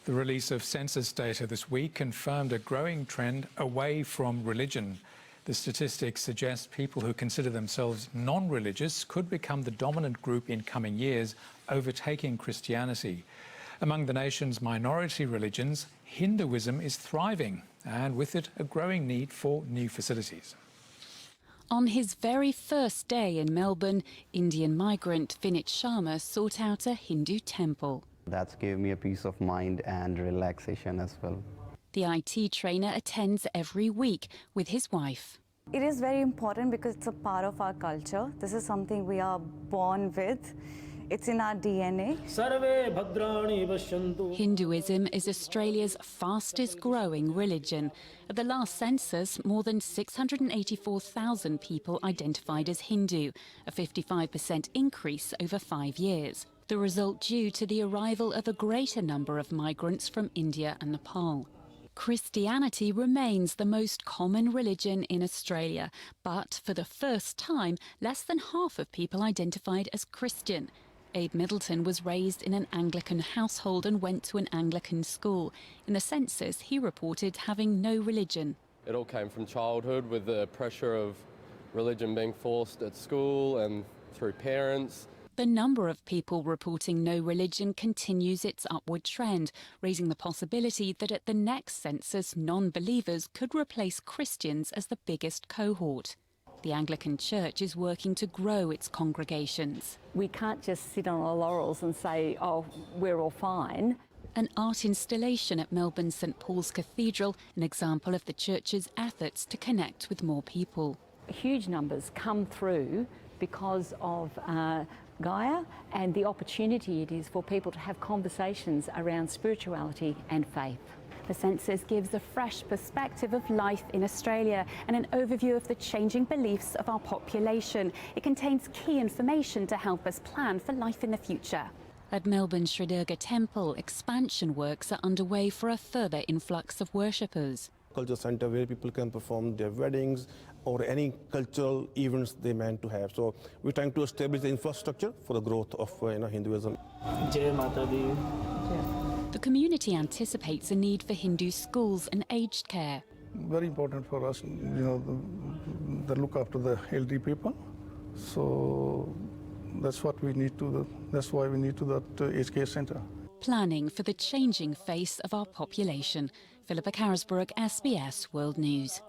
The release of census data this week confirmed a growing trend away from religion. The statistics suggest people who consider themselves non-religious could become the dominant group in coming years, overtaking Christianity. Among the nation's minority religions, Hinduism is thriving, and with it a growing need for new facilities. On his very first day in Melbourne, Indian migrant Vinit Sharma sought out a Hindu temple. That gave me a peace of mind and relaxation as well. The IT trainer attends every week with his wife. It is very important because it's a part of our culture. This is something we are born with. It's in our DNA. Hinduism is Australia's fastest growing religion. At the last census, more than 684,000 people identified as Hindu, a 55% increase over 5 years. The result due to the arrival of a greater number of migrants from India and Nepal. Christianity remains the most common religion in Australia, but for the first time, less than half of people identified as Christian. Abe Middleton was raised in an Anglican household and went to an Anglican school. In the census, he reported having no religion. It all came from childhood, with the pressure of religion being forced at school and through parents. The number of people reporting no religion continues its upward trend, raising the possibility that at the next census, non-believers could replace Christians as the biggest cohort. The Anglican Church is working to grow its congregations. We can't just sit on our laurels and say, oh, we're all fine. An art installation at Melbourne's St Paul's Cathedral, an example of the church's efforts to connect with more people. Huge numbers come through because of Gaia and the opportunity it is for people to have conversations around spirituality and faith. The census gives a fresh perspective of life in Australia and an overview of the changing beliefs of our population. It contains key information to help us plan for life in the future. At Melbourne's Sri Durga Temple, expansion works are underway for a further influx of worshippers. Culture centre where people can perform their weddings or any cultural events they meant to have. So we're trying to establish the infrastructure for the growth of Hinduism. Jai Mata Di. The community anticipates a need for Hindu schools and aged care. Very important for us, the look after the elderly people. So that's what we need to. That's why we need to that aged care centre. Planning for the changing face of our population. Philippa Carisbrook, SBS World News.